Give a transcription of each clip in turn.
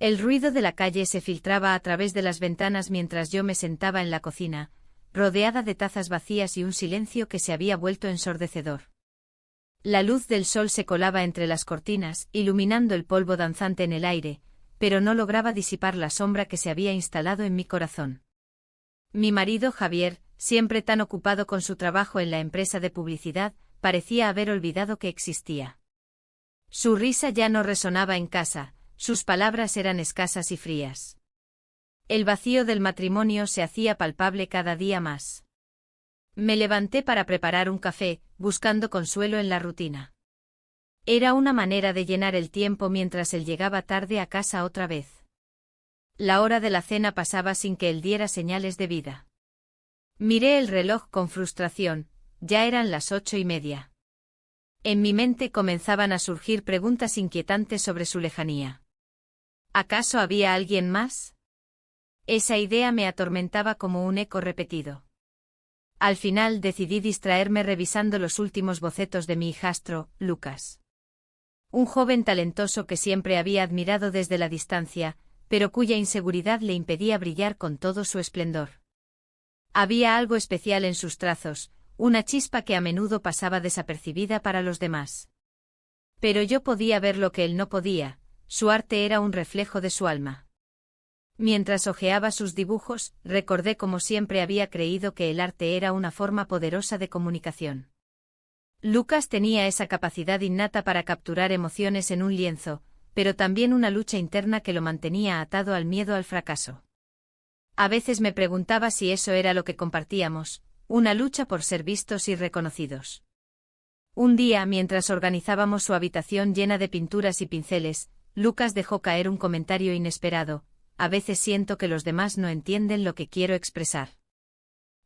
El ruido de la calle se filtraba a través de las ventanas mientras yo me sentaba en la cocina, rodeada de tazas vacías y un silencio que se había vuelto ensordecedor. La luz del sol se colaba entre las cortinas, iluminando el polvo danzante en el aire, pero no lograba disipar la sombra que se había instalado en mi corazón. Mi marido Javier, siempre tan ocupado con su trabajo en la empresa de publicidad, parecía haber olvidado que existía. Su risa ya no resonaba en casa, sus palabras eran escasas y frías. El vacío del matrimonio se hacía palpable cada día más. Me levanté para preparar un café, buscando consuelo en la rutina. Era una manera de llenar el tiempo mientras él llegaba tarde a casa otra vez. La hora de la cena pasaba sin que él diera señales de vida. Miré el reloj con frustración, ya eran las 8:30. En mi mente comenzaban a surgir preguntas inquietantes sobre su lejanía. ¿Acaso había alguien más? Esa idea me atormentaba como un eco repetido. Al final decidí distraerme revisando los últimos bocetos de mi hijastro, Lucas. Un joven talentoso que siempre había admirado desde la distancia, pero cuya inseguridad le impedía brillar con todo su esplendor. Había algo especial en sus trazos, una chispa que a menudo pasaba desapercibida para los demás. Pero yo podía ver lo que él no podía, su arte era un reflejo de su alma. Mientras hojeaba sus dibujos, recordé cómo siempre había creído que el arte era una forma poderosa de comunicación. Lucas tenía esa capacidad innata para capturar emociones en un lienzo, pero también una lucha interna que lo mantenía atado al miedo al fracaso. A veces me preguntaba si eso era lo que compartíamos, una lucha por ser vistos y reconocidos. Un día, mientras organizábamos su habitación llena de pinturas y pinceles, Lucas dejó caer un comentario inesperado: a veces siento que los demás no entienden lo que quiero expresar.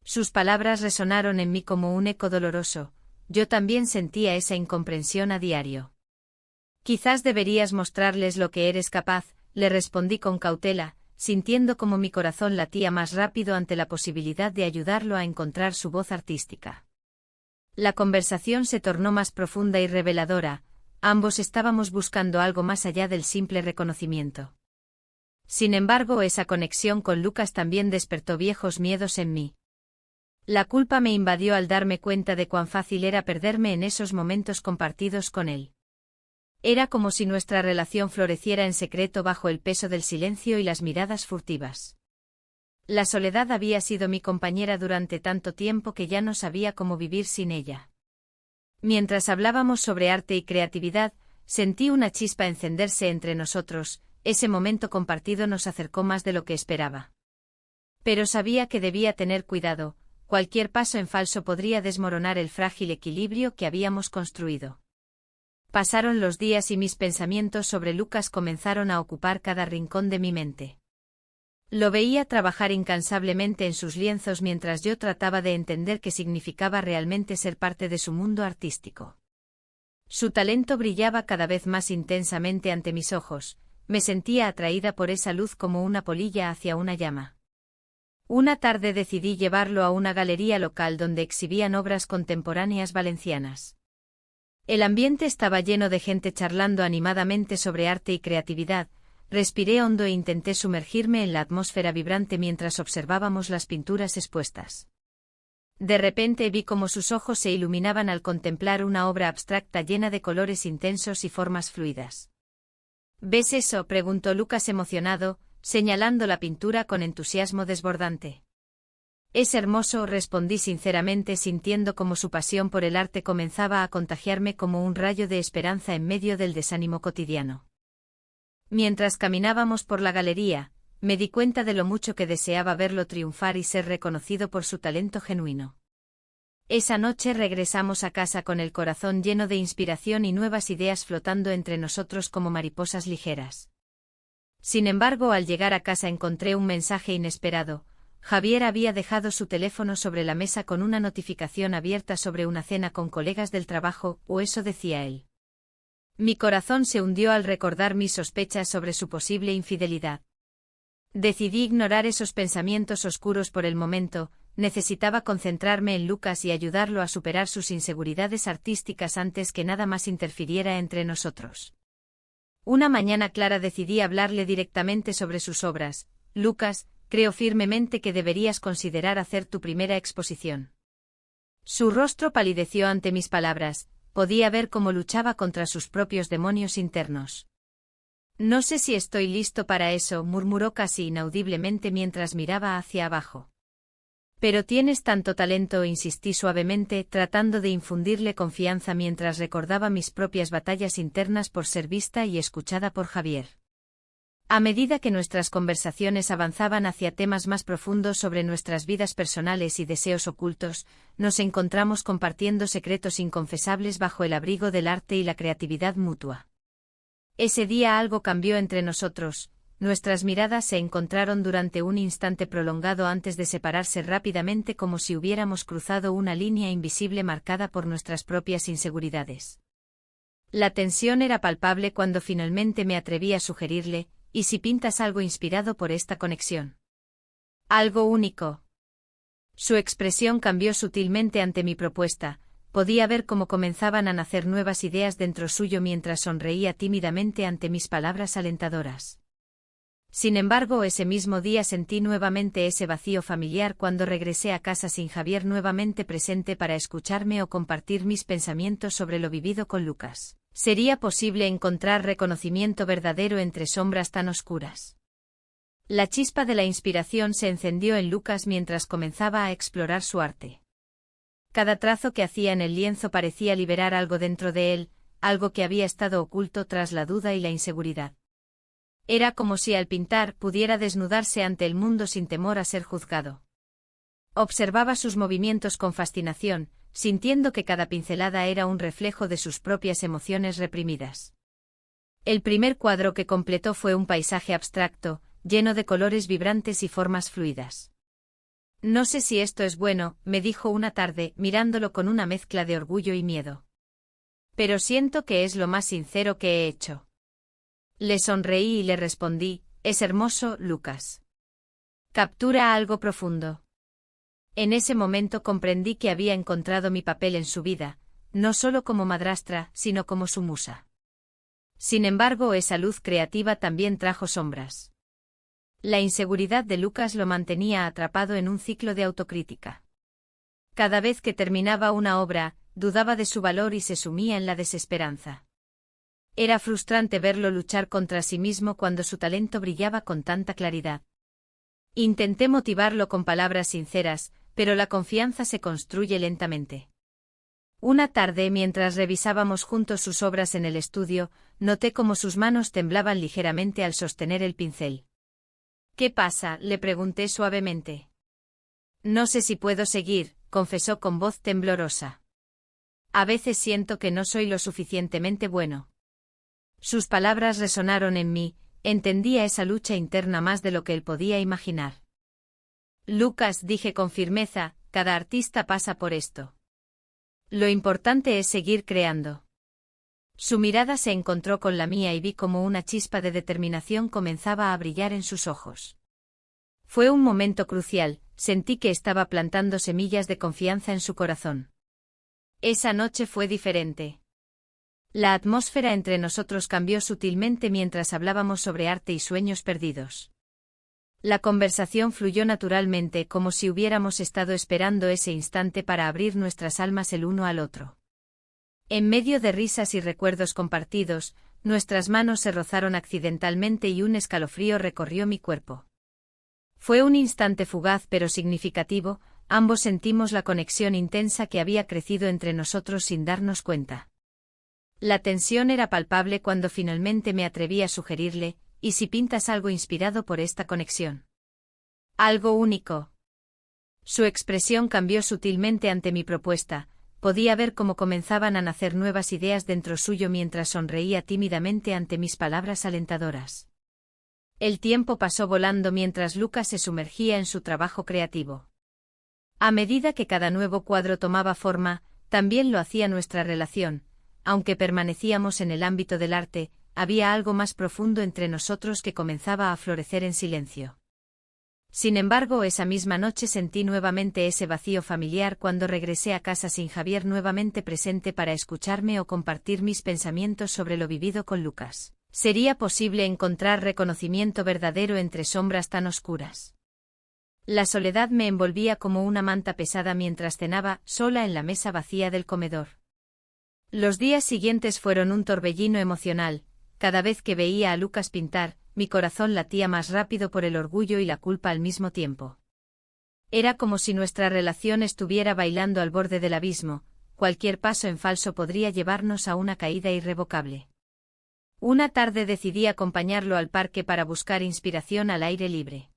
Sus palabras resonaron en mí como un eco doloroso, yo también sentía esa incomprensión a diario. Quizás deberías mostrarles lo que eres capaz, le respondí con cautela, sintiendo como mi corazón latía más rápido ante la posibilidad de ayudarlo a encontrar su voz artística. La conversación se tornó más profunda y reveladora, ambos estábamos buscando algo más allá del simple reconocimiento. Sin embargo, esa conexión con Lucas también despertó viejos miedos en mí. La culpa me invadió al darme cuenta de cuán fácil era perderme en esos momentos compartidos con él. Era como si nuestra relación floreciera en secreto bajo el peso del silencio y las miradas furtivas. La soledad había sido mi compañera durante tanto tiempo que ya no sabía cómo vivir sin ella. Mientras hablábamos sobre arte y creatividad, sentí una chispa encenderse entre nosotros, ese momento compartido nos acercó más de lo que esperaba. Pero sabía que debía tener cuidado, cualquier paso en falso podría desmoronar el frágil equilibrio que habíamos construido. Pasaron los días y mis pensamientos sobre Lucas comenzaron a ocupar cada rincón de mi mente. Lo veía trabajar incansablemente en sus lienzos mientras yo trataba de entender qué significaba realmente ser parte de su mundo artístico. Su talento brillaba cada vez más intensamente ante mis ojos, me sentía atraída por esa luz como una polilla hacia una llama. Una tarde decidí llevarlo a una galería local donde exhibían obras contemporáneas valencianas. El ambiente estaba lleno de gente charlando animadamente sobre arte y creatividad. Respiré hondo e intenté sumergirme en la atmósfera vibrante mientras observábamos las pinturas expuestas. De repente vi cómo sus ojos se iluminaban al contemplar una obra abstracta llena de colores intensos y formas fluidas. ¿Ves eso?, preguntó Lucas emocionado, señalando la pintura con entusiasmo desbordante. Es hermoso, respondí sinceramente, sintiendo como su pasión por el arte comenzaba a contagiarme como un rayo de esperanza en medio del desánimo cotidiano. Mientras caminábamos por la galería, me di cuenta de lo mucho que deseaba verlo triunfar y ser reconocido por su talento genuino. Esa noche regresamos a casa con el corazón lleno de inspiración y nuevas ideas flotando entre nosotros como mariposas ligeras. Sin embargo, al llegar a casa encontré un mensaje inesperado. Javier había dejado su teléfono sobre la mesa con una notificación abierta sobre una cena con colegas del trabajo, o eso decía él. Mi corazón se hundió al recordar mis sospechas sobre su posible infidelidad. Decidí ignorar esos pensamientos oscuros por el momento, necesitaba concentrarme en Lucas y ayudarlo a superar sus inseguridades artísticas antes que nada más interfiriera entre nosotros. Una mañana clara decidí hablarle directamente sobre sus obras. Lucas, creo firmemente que deberías considerar hacer tu primera exposición. Su rostro palideció ante mis palabras, podía ver cómo luchaba contra sus propios demonios internos. No sé si estoy listo para eso, murmuró casi inaudiblemente mientras miraba hacia abajo. Pero tienes tanto talento, insistí suavemente, tratando de infundirle confianza mientras recordaba mis propias batallas internas por ser vista y escuchada por Javier. A medida que nuestras conversaciones avanzaban hacia temas más profundos sobre nuestras vidas personales y deseos ocultos, nos encontramos compartiendo secretos inconfesables bajo el abrigo del arte y la creatividad mutua. Ese día algo cambió entre nosotros. Nuestras miradas se encontraron durante un instante prolongado antes de separarse rápidamente como si hubiéramos cruzado una línea invisible marcada por nuestras propias inseguridades. La tensión era palpable cuando finalmente me atreví a sugerirle, ¿y si pintas algo inspirado por esta conexión? Algo único. Su expresión cambió sutilmente ante mi propuesta. Podía ver cómo comenzaban a nacer nuevas ideas dentro suyo mientras sonreía tímidamente ante mis palabras alentadoras. Sin embargo, ese mismo día sentí nuevamente ese vacío familiar cuando regresé a casa sin Javier nuevamente presente para escucharme o compartir mis pensamientos sobre lo vivido con Lucas. ¿Sería posible encontrar reconocimiento verdadero entre sombras tan oscuras? La chispa de la inspiración se encendió en Lucas mientras comenzaba a explorar su arte. Cada trazo que hacía en el lienzo parecía liberar algo dentro de él, algo que había estado oculto tras la duda y la inseguridad. Era como si al pintar pudiera desnudarse ante el mundo sin temor a ser juzgado. Observaba sus movimientos con fascinación, sintiendo que cada pincelada era un reflejo de sus propias emociones reprimidas. El primer cuadro que completó fue un paisaje abstracto, lleno de colores vibrantes y formas fluidas. No sé si esto es bueno, me dijo una tarde, mirándolo con una mezcla de orgullo y miedo. Pero siento que es lo más sincero que he hecho. Le sonreí y le respondí, es hermoso, Lucas. Captura algo profundo. En ese momento comprendí que había encontrado mi papel en su vida, no solo como madrastra, sino como su musa. Sin embargo, esa luz creativa también trajo sombras. La inseguridad de Lucas lo mantenía atrapado en un ciclo de autocrítica. Cada vez que terminaba una obra, dudaba de su valor y se sumía en la desesperanza. Era frustrante verlo luchar contra sí mismo cuando su talento brillaba con tanta claridad. Intenté motivarlo con palabras sinceras, pero la confianza se construye lentamente. Una tarde, mientras revisábamos juntos sus obras en el estudio, noté cómo sus manos temblaban ligeramente al sostener el pincel. ¿Qué pasa?, le pregunté suavemente. No sé si puedo seguir, confesó con voz temblorosa. A veces siento que no soy lo suficientemente bueno. Sus palabras resonaron en mí, entendía esa lucha interna más de lo que él podía imaginar. Lucas, dije con firmeza, cada artista pasa por esto. Lo importante es seguir creando. Su mirada se encontró con la mía y vi cómo una chispa de determinación comenzaba a brillar en sus ojos. Fue un momento crucial, sentí que estaba plantando semillas de confianza en su corazón. Esa noche fue diferente. La atmósfera entre nosotros cambió sutilmente mientras hablábamos sobre arte y sueños perdidos. La conversación fluyó naturalmente como si hubiéramos estado esperando ese instante para abrir nuestras almas el uno al otro. En medio de risas y recuerdos compartidos, nuestras manos se rozaron accidentalmente y un escalofrío recorrió mi cuerpo. Fue un instante fugaz pero significativo, ambos sentimos la conexión intensa que había crecido entre nosotros sin darnos cuenta. La tensión era palpable cuando finalmente me atreví a sugerirle, ¿y si pintas algo inspirado por esta conexión? Algo único. Su expresión cambió sutilmente ante mi propuesta, podía ver cómo comenzaban a nacer nuevas ideas dentro suyo mientras sonreía tímidamente ante mis palabras alentadoras. El tiempo pasó volando mientras Lucas se sumergía en su trabajo creativo. A medida que cada nuevo cuadro tomaba forma, también lo hacía nuestra relación. Aunque permanecíamos en el ámbito del arte, había algo más profundo entre nosotros que comenzaba a florecer en silencio. Sin embargo, esa misma noche sentí nuevamente ese vacío familiar cuando regresé a casa sin Javier nuevamente presente para escucharme o compartir mis pensamientos sobre lo vivido con Lucas. ¿Sería posible encontrar reconocimiento verdadero entre sombras tan oscuras? La soledad me envolvía como una manta pesada mientras cenaba sola en la mesa vacía del comedor. Los días siguientes fueron un torbellino emocional. Cada vez que veía a Lucas pintar, mi corazón latía más rápido por el orgullo y la culpa al mismo tiempo. Era como si nuestra relación estuviera bailando al borde del abismo. Cualquier paso en falso podría llevarnos a una caída irrevocable. Una tarde decidí acompañarlo al parque para buscar inspiración al aire libre.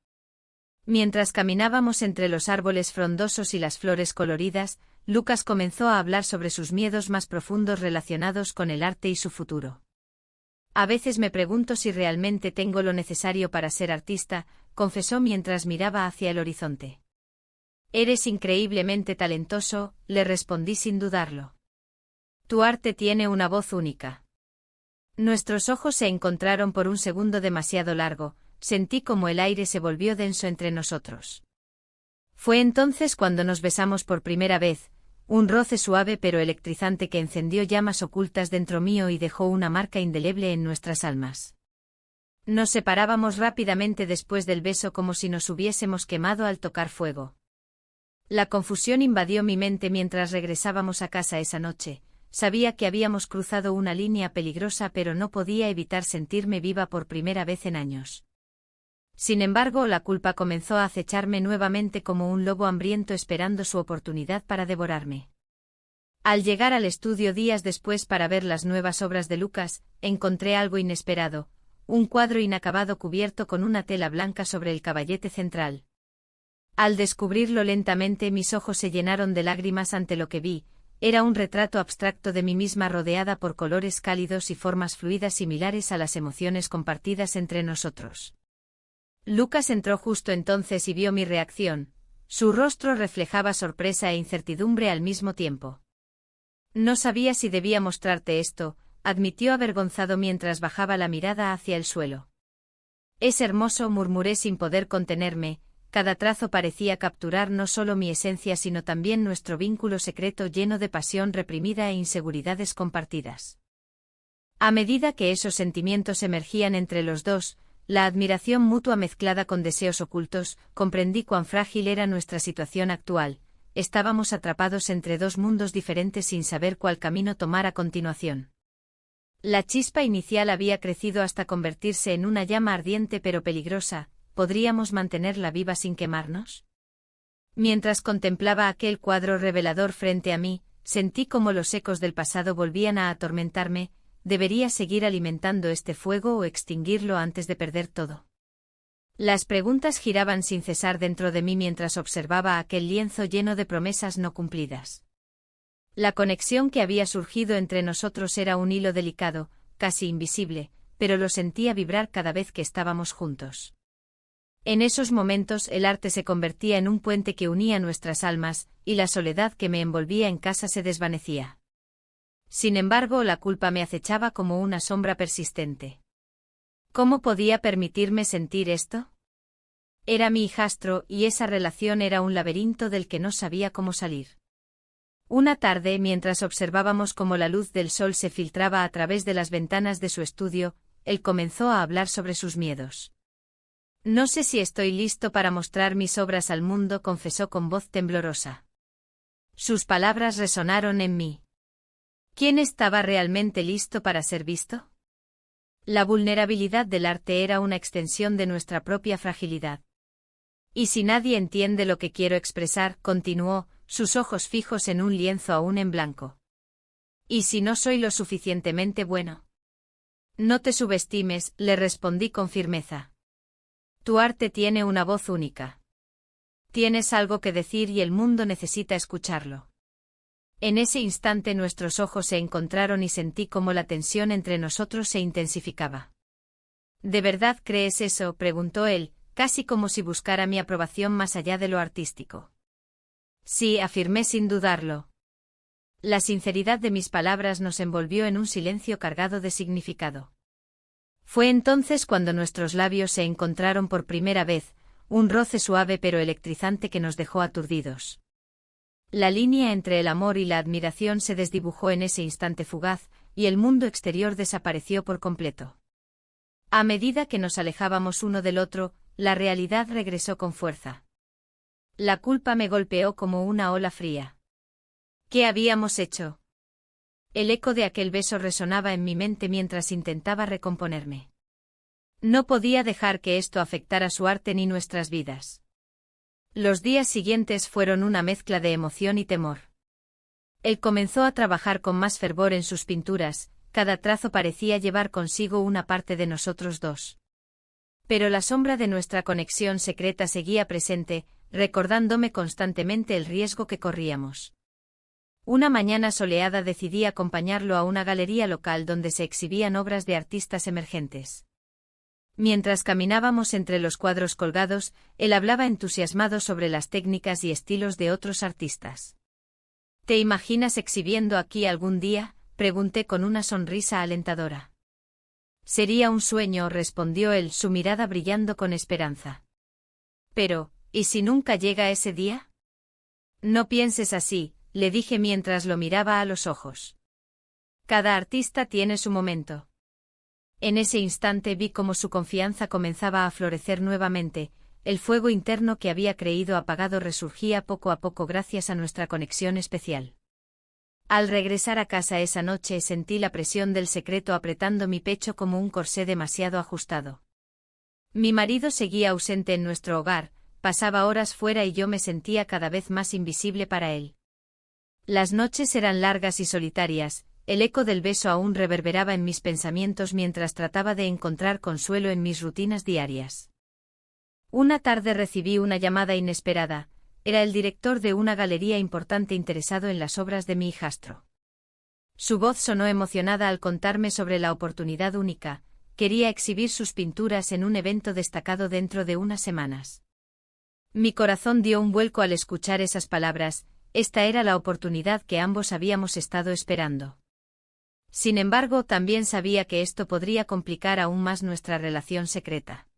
Mientras caminábamos entre los árboles frondosos y las flores coloridas, Lucas comenzó a hablar sobre sus miedos más profundos relacionados con el arte y su futuro. A veces me pregunto si realmente tengo lo necesario para ser artista, confesó mientras miraba hacia el horizonte. Eres increíblemente talentoso, le respondí sin dudarlo. Tu arte tiene una voz única. Nuestros ojos se encontraron por un segundo demasiado largo, sentí como el aire se volvió denso entre nosotros. Fue entonces cuando nos besamos por primera vez, un roce suave pero electrizante que encendió llamas ocultas dentro mío y dejó una marca indeleble en nuestras almas. Nos separábamos rápidamente después del beso como si nos hubiésemos quemado al tocar fuego. La confusión invadió mi mente mientras regresábamos a casa esa noche. Sabía que habíamos cruzado una línea peligrosa pero no podía evitar sentirme viva por primera vez en años. Sin embargo, la culpa comenzó a acecharme nuevamente como un lobo hambriento esperando su oportunidad para devorarme. Al llegar al estudio días después para ver las nuevas obras de Lucas, encontré algo inesperado, un cuadro inacabado cubierto con una tela blanca sobre el caballete central. Al descubrirlo lentamente mis ojos se llenaron de lágrimas ante lo que vi. Era un retrato abstracto de mí misma rodeada por colores cálidos y formas fluidas similares a las emociones compartidas entre nosotros. Lucas entró justo entonces y vio mi reacción. Su rostro reflejaba sorpresa e incertidumbre al mismo tiempo. No sabía si debía mostrarte esto, admitió avergonzado mientras bajaba la mirada hacia el suelo. Es hermoso, murmuré sin poder contenerme. Cada trazo parecía capturar no solo mi esencia sino también nuestro vínculo secreto lleno de pasión reprimida e inseguridades compartidas. A medida que esos sentimientos emergían entre los dos, la admiración mutua mezclada con deseos ocultos, comprendí cuán frágil era nuestra situación actual. Estábamos atrapados entre dos mundos diferentes sin saber cuál camino tomar a continuación. La chispa inicial había crecido hasta convertirse en una llama ardiente pero peligrosa. ¿Podríamos mantenerla viva sin quemarnos? Mientras contemplaba aquel cuadro revelador frente a mí, sentí como los ecos del pasado volvían a atormentarme. ¿Debería seguir alimentando este fuego o extinguirlo antes de perder todo? Las preguntas giraban sin cesar dentro de mí mientras observaba aquel lienzo lleno de promesas no cumplidas. La conexión que había surgido entre nosotros era un hilo delicado, casi invisible, pero lo sentía vibrar cada vez que estábamos juntos. En esos momentos el arte se convertía en un puente que unía nuestras almas, y la soledad que me envolvía en casa se desvanecía. Sin embargo, la culpa me acechaba como una sombra persistente. ¿Cómo podía permitirme sentir esto? Era mi hijastro, y esa relación era un laberinto del que no sabía cómo salir. Una tarde, mientras observábamos cómo la luz del sol se filtraba a través de las ventanas de su estudio, él comenzó a hablar sobre sus miedos. No sé si estoy listo para mostrar mis obras al mundo, confesó con voz temblorosa. Sus palabras resonaron en mí. ¿Quién estaba realmente listo para ser visto? La vulnerabilidad del arte era una extensión de nuestra propia fragilidad. Y si nadie entiende lo que quiero expresar, continuó, sus ojos fijos en un lienzo aún en blanco. ¿Y si no soy lo suficientemente bueno? No te subestimes, le respondí con firmeza. Tu arte tiene una voz única. Tienes algo que decir y el mundo necesita escucharlo. En ese instante nuestros ojos se encontraron y sentí cómo la tensión entre nosotros se intensificaba. ¿De verdad crees eso?, preguntó él, casi como si buscara mi aprobación más allá de lo artístico. Sí, afirmé sin dudarlo. La sinceridad de mis palabras nos envolvió en un silencio cargado de significado. Fue entonces cuando nuestros labios se encontraron por primera vez, un roce suave pero electrizante que nos dejó aturdidos. La línea entre el amor y la admiración se desdibujó en ese instante fugaz, y el mundo exterior desapareció por completo. A medida que nos alejábamos uno del otro, la realidad regresó con fuerza. La culpa me golpeó como una ola fría. ¿Qué habíamos hecho? El eco de aquel beso resonaba en mi mente mientras intentaba recomponerme. No podía dejar que esto afectara su arte ni nuestras vidas. Los días siguientes fueron una mezcla de emoción y temor. Él comenzó a trabajar con más fervor en sus pinturas, cada trazo parecía llevar consigo una parte de nosotros dos. Pero la sombra de nuestra conexión secreta seguía presente, recordándome constantemente el riesgo que corríamos. Una mañana soleada decidí acompañarlo a una galería local donde se exhibían obras de artistas emergentes. Mientras caminábamos entre los cuadros colgados, él hablaba entusiasmado sobre las técnicas y estilos de otros artistas. ¿Te imaginas exhibiendo aquí algún día?, pregunté con una sonrisa alentadora. Sería un sueño, respondió él, su mirada brillando con esperanza. Pero, ¿y si nunca llega ese día? No pienses así, le dije mientras lo miraba a los ojos. Cada artista tiene su momento. En ese instante vi cómo su confianza comenzaba a florecer nuevamente, el fuego interno que había creído apagado resurgía poco a poco gracias a nuestra conexión especial. Al regresar a casa esa noche sentí la presión del secreto apretando mi pecho como un corsé demasiado ajustado. Mi marido seguía ausente en nuestro hogar, pasaba horas fuera y yo me sentía cada vez más invisible para él. Las noches eran largas y solitarias, el eco del beso aún reverberaba en mis pensamientos mientras trataba de encontrar consuelo en mis rutinas diarias. Una tarde recibí una llamada inesperada. Era el director de una galería importante interesado en las obras de mi hijastro. Su voz sonó emocionada al contarme sobre la oportunidad única, quería exhibir sus pinturas en un evento destacado dentro de unas semanas. Mi corazón dio un vuelco al escuchar esas palabras, esta era la oportunidad que ambos habíamos estado esperando. Sin embargo, también sabía que esto podría complicar aún más nuestra relación secreta.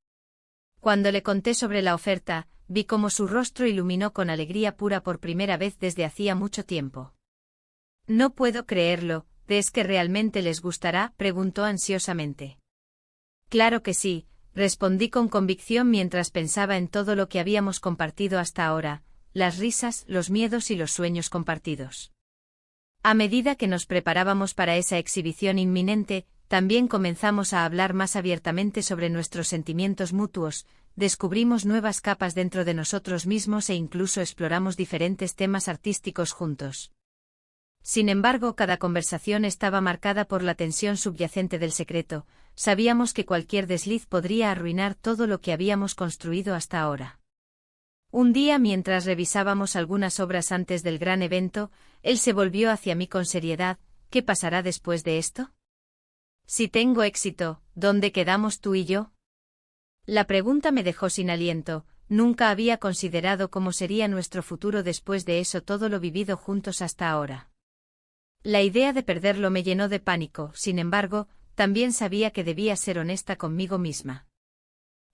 Cuando le conté sobre la oferta, vi cómo su rostro iluminó con alegría pura por primera vez desde hacía mucho tiempo. No puedo creerlo, ¿crees que realmente les gustará?, preguntó ansiosamente. Claro que sí, respondí con convicción mientras pensaba en todo lo que habíamos compartido hasta ahora, las risas, los miedos y los sueños compartidos. A medida que nos preparábamos para esa exhibición inminente, también comenzamos a hablar más abiertamente sobre nuestros sentimientos mutuos, descubrimos nuevas capas dentro de nosotros mismos e incluso exploramos diferentes temas artísticos juntos. Sin embargo, cada conversación estaba marcada por la tensión subyacente del secreto, sabíamos que cualquier desliz podría arruinar todo lo que habíamos construido hasta ahora. Un día, mientras revisábamos algunas obras antes del gran evento, él se volvió hacia mí con seriedad. ¿Qué pasará después de esto? Si tengo éxito, ¿dónde quedamos tú y yo? La pregunta me dejó sin aliento, nunca había considerado cómo sería nuestro futuro después de eso, todo lo vivido juntos hasta ahora. La idea de perderlo me llenó de pánico, sin embargo, también sabía que debía ser honesta conmigo misma.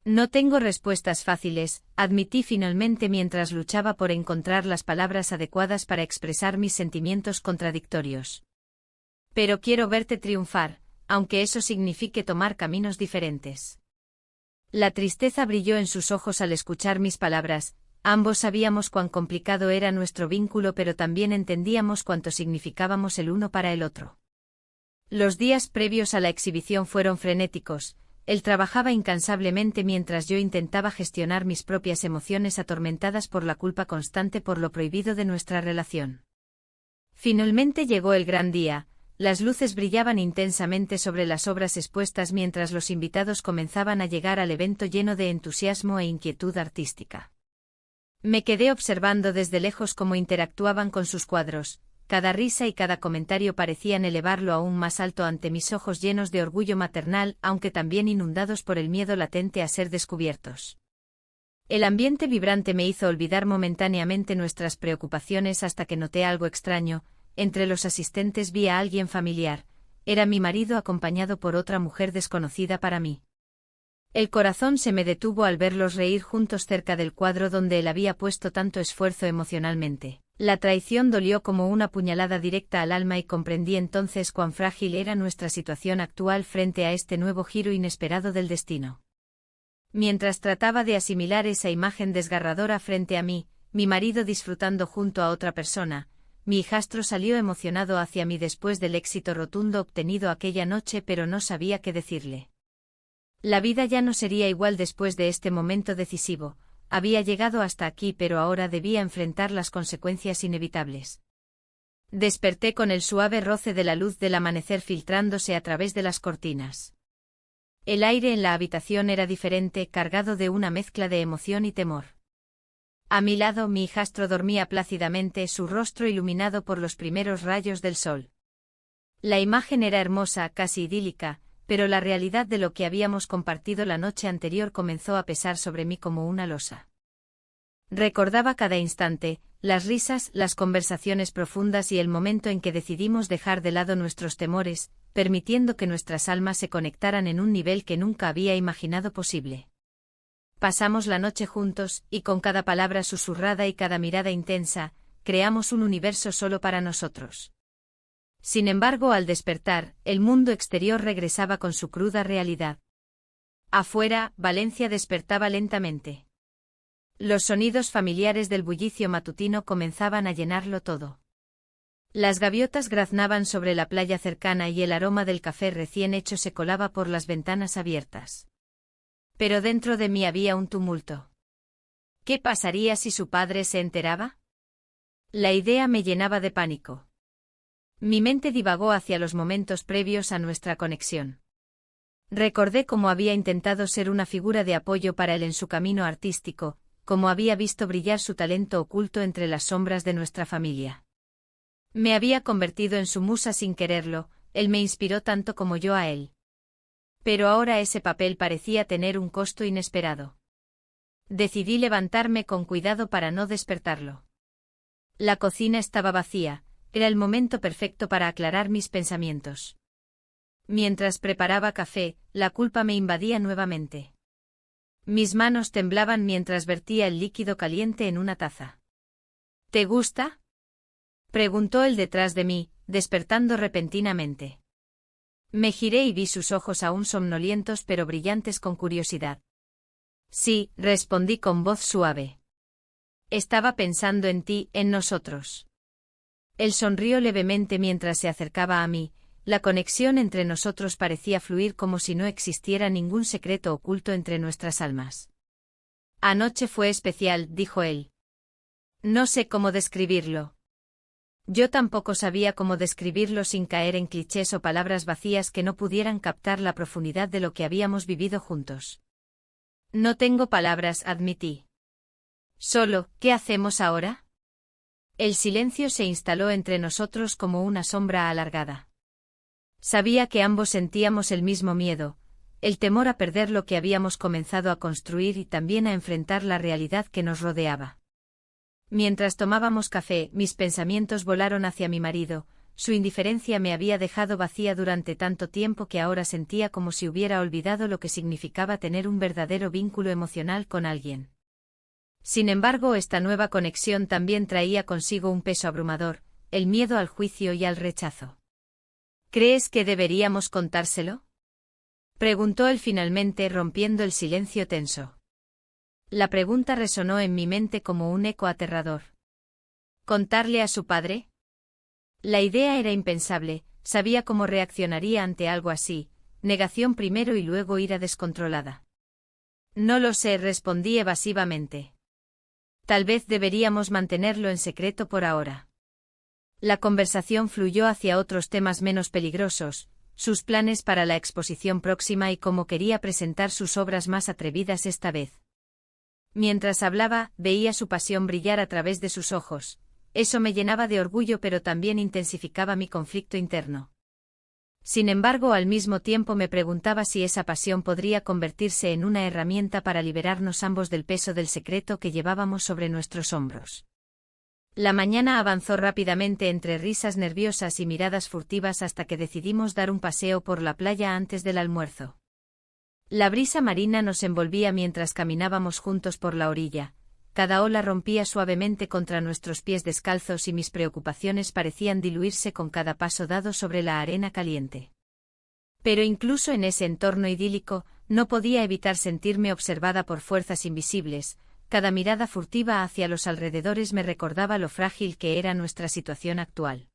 No tengo respuestas fáciles, admití finalmente mientras luchaba por encontrar las palabras adecuadas para expresar mis sentimientos contradictorios. Pero quiero verte triunfar, aunque eso signifique tomar caminos diferentes. La tristeza brilló en sus ojos al escuchar mis palabras, ambos sabíamos cuán complicado era nuestro vínculo pero también entendíamos cuánto significábamos el uno para el otro. Los días previos a la exhibición fueron frenéticos. Él trabajaba incansablemente mientras yo intentaba gestionar mis propias emociones atormentadas por la culpa constante por lo prohibido de nuestra relación. Finalmente llegó el gran día, las luces brillaban intensamente sobre las obras expuestas mientras los invitados comenzaban a llegar al evento lleno de entusiasmo e inquietud artística. Me quedé observando desde lejos cómo interactuaban con sus cuadros. Cada risa y cada comentario parecían elevarlo aún más alto ante mis ojos llenos de orgullo maternal, aunque también inundados por el miedo latente a ser descubiertos. El ambiente vibrante me hizo olvidar momentáneamente nuestras preocupaciones hasta que noté algo extraño. Entre los asistentes vi a alguien familiar, era mi marido acompañado por otra mujer desconocida para mí. El corazón se me detuvo al verlos reír juntos cerca del cuadro donde él había puesto tanto esfuerzo emocionalmente. La traición dolió como una puñalada directa al alma y comprendí entonces cuán frágil era nuestra situación actual frente a este nuevo giro inesperado del destino. Mientras trataba de asimilar esa imagen desgarradora frente a mí, mi marido disfrutando junto a otra persona, mi hijastro salió emocionado hacia mí después del éxito rotundo obtenido aquella noche, pero no sabía qué decirle. La vida ya no sería igual después de este momento decisivo. Había llegado hasta aquí, pero ahora debía enfrentar las consecuencias inevitables. Desperté con el suave roce de la luz del amanecer filtrándose a través de las cortinas. El aire en la habitación era diferente, cargado de una mezcla de emoción y temor. A mi lado mi hijastro dormía plácidamente, su rostro iluminado por los primeros rayos del sol. La imagen era hermosa, casi idílica, pero la realidad de lo que habíamos compartido la noche anterior comenzó a pesar sobre mí como una losa. Recordaba cada instante, las risas, las conversaciones profundas y el momento en que decidimos dejar de lado nuestros temores, permitiendo que nuestras almas se conectaran en un nivel que nunca había imaginado posible. Pasamos la noche juntos, y con cada palabra susurrada y cada mirada intensa, creamos un universo solo para nosotros. Sin embargo, al despertar, el mundo exterior regresaba con su cruda realidad. Afuera, Valencia despertaba lentamente. Los sonidos familiares del bullicio matutino comenzaban a llenarlo todo. Las gaviotas graznaban sobre la playa cercana y el aroma del café recién hecho se colaba por las ventanas abiertas. Pero dentro de mí había un tumulto. ¿Qué pasaría si su padre se enteraba? La idea me llenaba de pánico. Mi mente divagó hacia los momentos previos a nuestra conexión. Recordé cómo había intentado ser una figura de apoyo para él en su camino artístico, cómo había visto brillar su talento oculto entre las sombras de nuestra familia. Me había convertido en su musa sin quererlo, él me inspiró tanto como yo a él. Pero ahora ese papel parecía tener un costo inesperado. Decidí levantarme con cuidado para no despertarlo. La cocina estaba vacía. Era el momento perfecto para aclarar mis pensamientos. Mientras preparaba café, la culpa me invadía nuevamente. Mis manos temblaban mientras vertía el líquido caliente en una taza. ¿Te gusta?, preguntó él detrás de mí, despertando repentinamente. Me giré y vi sus ojos aún somnolientos pero brillantes con curiosidad. Sí, respondí con voz suave. Estaba pensando en ti, en nosotros. Él sonrió levemente mientras se acercaba a mí, la conexión entre nosotros parecía fluir como si no existiera ningún secreto oculto entre nuestras almas. Anoche fue especial, dijo él. No sé cómo describirlo. Yo tampoco sabía cómo describirlo sin caer en clichés o palabras vacías que no pudieran captar la profundidad de lo que habíamos vivido juntos. No tengo palabras, admití. Solo, ¿qué hacemos ahora? El silencio se instaló entre nosotros como una sombra alargada. Sabía que ambos sentíamos el mismo miedo, el temor a perder lo que habíamos comenzado a construir y también a enfrentar la realidad que nos rodeaba. Mientras tomábamos café, mis pensamientos volaron hacia mi marido. Su indiferencia me había dejado vacía durante tanto tiempo que ahora sentía como si hubiera olvidado lo que significaba tener un verdadero vínculo emocional con alguien. Sin embargo, esta nueva conexión también traía consigo un peso abrumador, el miedo al juicio y al rechazo. ¿Crees que deberíamos contárselo?, preguntó él finalmente, rompiendo el silencio tenso. La pregunta resonó en mi mente como un eco aterrador. ¿Contarle a su padre? La idea era impensable, sabía cómo reaccionaría ante algo así, negación primero y luego ira descontrolada. No lo sé, respondí evasivamente. Tal vez deberíamos mantenerlo en secreto por ahora. La conversación fluyó hacia otros temas menos peligrosos, sus planes para la exposición próxima y cómo quería presentar sus obras más atrevidas esta vez. Mientras hablaba, veía su pasión brillar a través de sus ojos. Eso me llenaba de orgullo pero también intensificaba mi conflicto interno. Sin embargo, al mismo tiempo me preguntaba si esa pasión podría convertirse en una herramienta para liberarnos ambos del peso del secreto que llevábamos sobre nuestros hombros. La mañana avanzó rápidamente entre risas nerviosas y miradas furtivas hasta que decidimos dar un paseo por la playa antes del almuerzo. La brisa marina nos envolvía mientras caminábamos juntos por la orilla, cada ola rompía suavemente contra nuestros pies descalzos y mis preocupaciones parecían diluirse con cada paso dado sobre la arena caliente. Pero incluso en ese entorno idílico, no podía evitar sentirme observada por fuerzas invisibles. Cada mirada furtiva hacia los alrededores me recordaba lo frágil que era nuestra situación actual.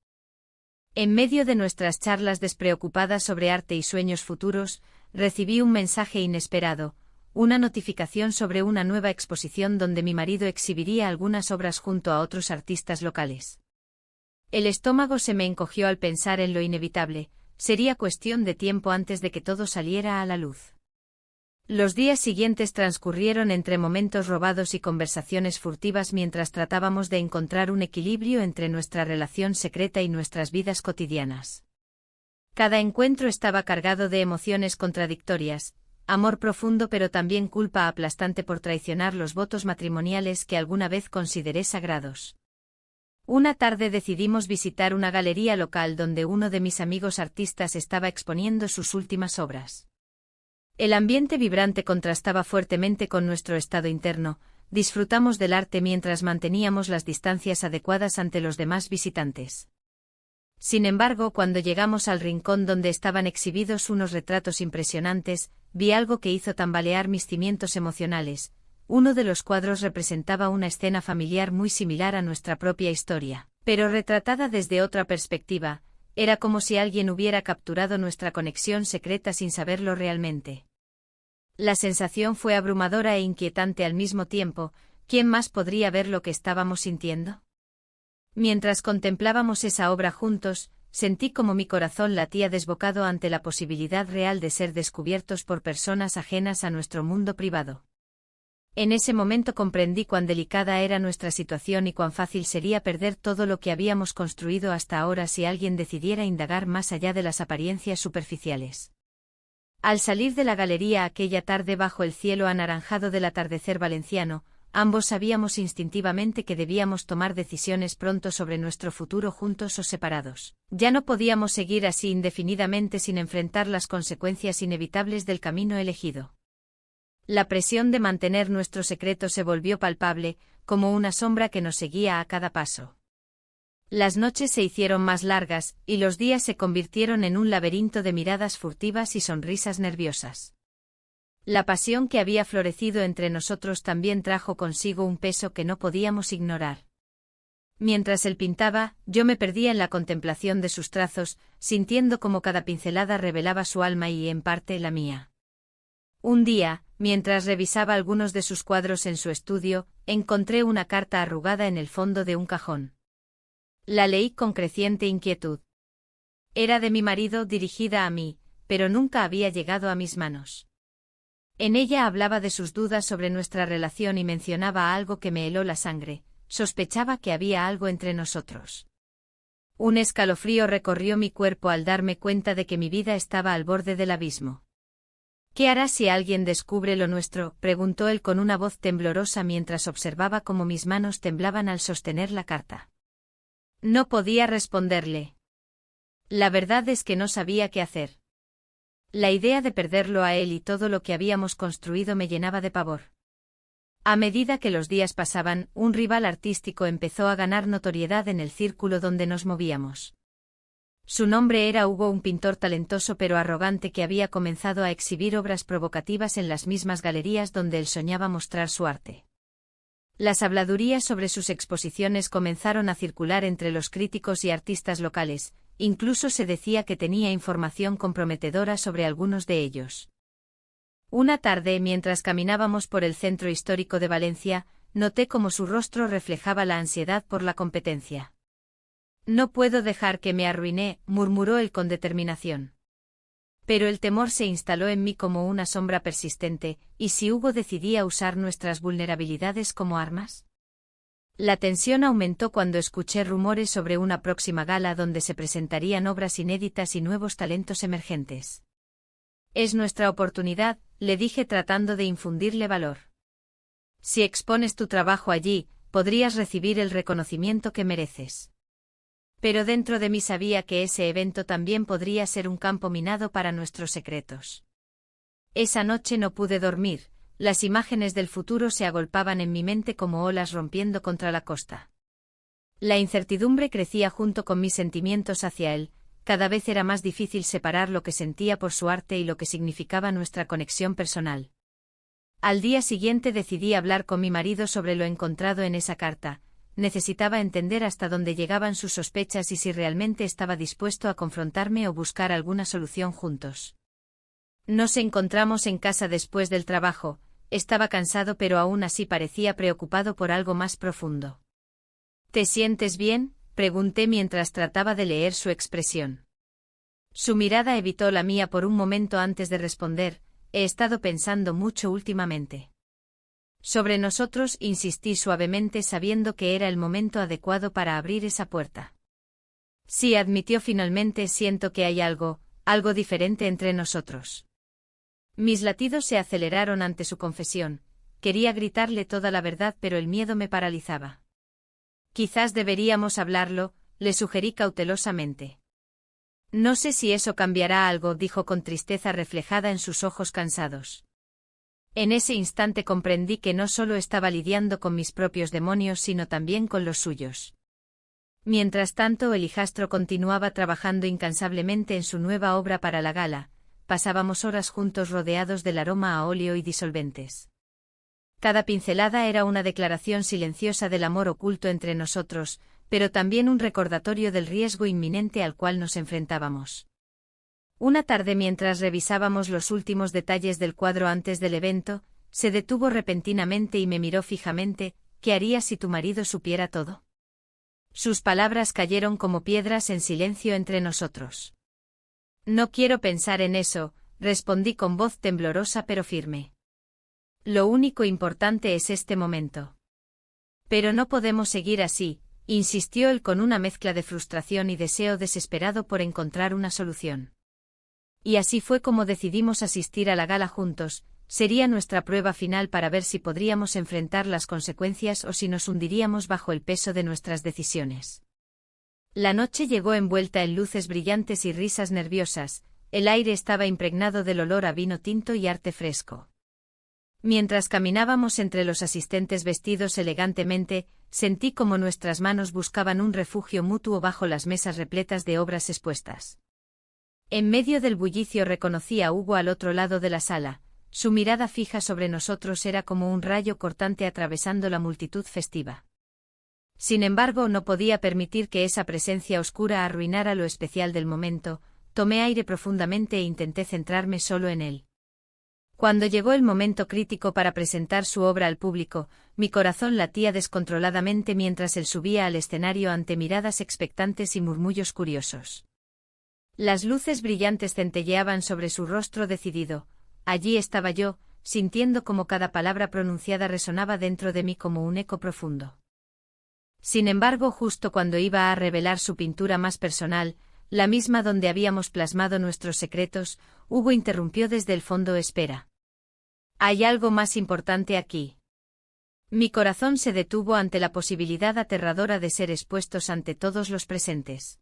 En medio de nuestras charlas despreocupadas sobre arte y sueños futuros, recibí un mensaje inesperado, una notificación sobre una nueva exposición donde mi marido exhibiría algunas obras junto a otros artistas locales. El estómago se me encogió al pensar en lo inevitable, sería cuestión de tiempo antes de que todo saliera a la luz. Los días siguientes transcurrieron entre momentos robados y conversaciones furtivas mientras tratábamos de encontrar un equilibrio entre nuestra relación secreta y nuestras vidas cotidianas. Cada encuentro estaba cargado de emociones contradictorias, amor profundo pero también culpa aplastante por traicionar los votos matrimoniales que alguna vez consideré sagrados. Una tarde decidimos visitar una galería local donde uno de mis amigos artistas estaba exponiendo sus últimas obras. El ambiente vibrante contrastaba fuertemente con nuestro estado interno, disfrutamos del arte mientras manteníamos las distancias adecuadas ante los demás visitantes. Sin embargo, cuando llegamos al rincón donde estaban exhibidos unos retratos impresionantes, vi algo que hizo tambalear mis cimientos emocionales. Uno de los cuadros representaba una escena familiar muy similar a nuestra propia historia, pero retratada desde otra perspectiva. Era como si alguien hubiera capturado nuestra conexión secreta sin saberlo realmente. La sensación fue abrumadora e inquietante al mismo tiempo. ¿Quién más podría ver lo que estábamos sintiendo? Mientras contemplábamos esa obra juntos, sentí como mi corazón latía desbocado ante la posibilidad real de ser descubiertos por personas ajenas a nuestro mundo privado. En ese momento comprendí cuán delicada era nuestra situación y cuán fácil sería perder todo lo que habíamos construido hasta ahora si alguien decidiera indagar más allá de las apariencias superficiales. Al salir de la galería aquella tarde bajo el cielo anaranjado del atardecer valenciano, ambos sabíamos instintivamente que debíamos tomar decisiones pronto sobre nuestro futuro juntos o separados. Ya no podíamos seguir así indefinidamente sin enfrentar las consecuencias inevitables del camino elegido. La presión de mantener nuestro secreto se volvió palpable, como una sombra que nos seguía a cada paso. Las noches se hicieron más largas, y los días se convirtieron en un laberinto de miradas furtivas y sonrisas nerviosas. La pasión que había florecido entre nosotros también trajo consigo un peso que no podíamos ignorar. Mientras él pintaba, yo me perdía en la contemplación de sus trazos, sintiendo como cada pincelada revelaba su alma y, en parte, la mía. Un día, mientras revisaba algunos de sus cuadros en su estudio, encontré una carta arrugada en el fondo de un cajón. La leí con creciente inquietud. Era de mi marido, dirigida a mí, pero nunca había llegado a mis manos. En ella hablaba de sus dudas sobre nuestra relación y mencionaba algo que me heló la sangre. Sospechaba que había algo entre nosotros. Un escalofrío recorrió mi cuerpo al darme cuenta de que mi vida estaba al borde del abismo. ¿Qué harás si alguien descubre lo nuestro?, preguntó él con una voz temblorosa mientras observaba cómo mis manos temblaban al sostener la carta. No podía responderle. La verdad es que no sabía qué hacer. La idea de perderlo a él y todo lo que habíamos construido me llenaba de pavor. A medida que los días pasaban, un rival artístico empezó a ganar notoriedad en el círculo donde nos movíamos. Su nombre era Hugo, un pintor talentoso pero arrogante que había comenzado a exhibir obras provocativas en las mismas galerías donde él soñaba mostrar su arte. Las habladurías sobre sus exposiciones comenzaron a circular entre los críticos y artistas locales, incluso se decía que tenía información comprometedora sobre algunos de ellos. Una tarde, mientras caminábamos por el centro histórico de Valencia, noté cómo su rostro reflejaba la ansiedad por la competencia. No puedo dejar que me arruine, murmuró él con determinación. Pero el temor se instaló en mí como una sombra persistente, ¿y si Hugo decidía usar nuestras vulnerabilidades como armas? La tensión aumentó cuando escuché rumores sobre una próxima gala donde se presentarían obras inéditas y nuevos talentos emergentes. Es nuestra oportunidad, le dije tratando de infundirle valor. Si expones tu trabajo allí, podrías recibir el reconocimiento que mereces. Pero dentro de mí sabía que ese evento también podría ser un campo minado para nuestros secretos. Esa noche no pude dormir, las imágenes del futuro se agolpaban en mi mente como olas rompiendo contra la costa. La incertidumbre crecía junto con mis sentimientos hacia él, cada vez era más difícil separar lo que sentía por su arte y lo que significaba nuestra conexión personal. Al día siguiente decidí hablar con mi marido sobre lo encontrado en esa carta. Necesitaba entender hasta dónde llegaban sus sospechas y si realmente estaba dispuesto a confrontarme o buscar alguna solución juntos. Nos encontramos en casa después del trabajo, estaba cansado pero aún así parecía preocupado por algo más profundo. ¿Te sientes bien?, pregunté mientras trataba de leer su expresión. Su mirada evitó la mía por un momento antes de responder. He estado pensando mucho últimamente. Sobre nosotros, insistí suavemente sabiendo que era el momento adecuado para abrir esa puerta. Sí, admitió finalmente, siento que hay algo diferente entre nosotros. Mis latidos se aceleraron ante su confesión. Quería gritarle toda la verdad pero el miedo me paralizaba. Quizás deberíamos hablarlo, le sugerí cautelosamente. No sé si eso cambiará algo, dijo con tristeza reflejada en sus ojos cansados. En ese instante comprendí que no solo estaba lidiando con mis propios demonios sino también con los suyos. Mientras tanto el hijastro continuaba trabajando incansablemente en su nueva obra para la gala, pasábamos horas juntos rodeados del aroma a óleo y disolventes. Cada pincelada era una declaración silenciosa del amor oculto entre nosotros, pero también un recordatorio del riesgo inminente al cual nos enfrentábamos. Una tarde mientras revisábamos los últimos detalles del cuadro antes del evento, se detuvo repentinamente y me miró fijamente. ¿Qué harías si tu marido supiera todo? Sus palabras cayeron como piedras en silencio entre nosotros. No quiero pensar en eso, respondí con voz temblorosa pero firme. Lo único importante es este momento. Pero no podemos seguir así, insistió él con una mezcla de frustración y deseo desesperado por encontrar una solución. Y así fue como decidimos asistir a la gala juntos. Sería nuestra prueba final para ver si podríamos enfrentar las consecuencias o si nos hundiríamos bajo el peso de nuestras decisiones. La noche llegó envuelta en luces brillantes y risas nerviosas, el aire estaba impregnado del olor a vino tinto y arte fresco. Mientras caminábamos entre los asistentes vestidos elegantemente, sentí como nuestras manos buscaban un refugio mutuo bajo las mesas repletas de obras expuestas. En medio del bullicio reconocí a Hugo al otro lado de la sala. Su mirada fija sobre nosotros era como un rayo cortante atravesando la multitud festiva. Sin embargo, no podía permitir que esa presencia oscura arruinara lo especial del momento. Tomé aire profundamente e intenté centrarme solo en él. Cuando llegó el momento crítico para presentar su obra al público, mi corazón latía descontroladamente mientras él subía al escenario ante miradas expectantes y murmullos curiosos. Las luces brillantes centelleaban sobre su rostro decidido. Allí estaba yo, sintiendo como cada palabra pronunciada resonaba dentro de mí como un eco profundo. Sin embargo, justo cuando iba a revelar su pintura más personal, la misma donde habíamos plasmado nuestros secretos, Hugo interrumpió desde el fondo. Espera. Hay algo más importante aquí. Mi corazón se detuvo ante la posibilidad aterradora de ser expuestos ante todos los presentes.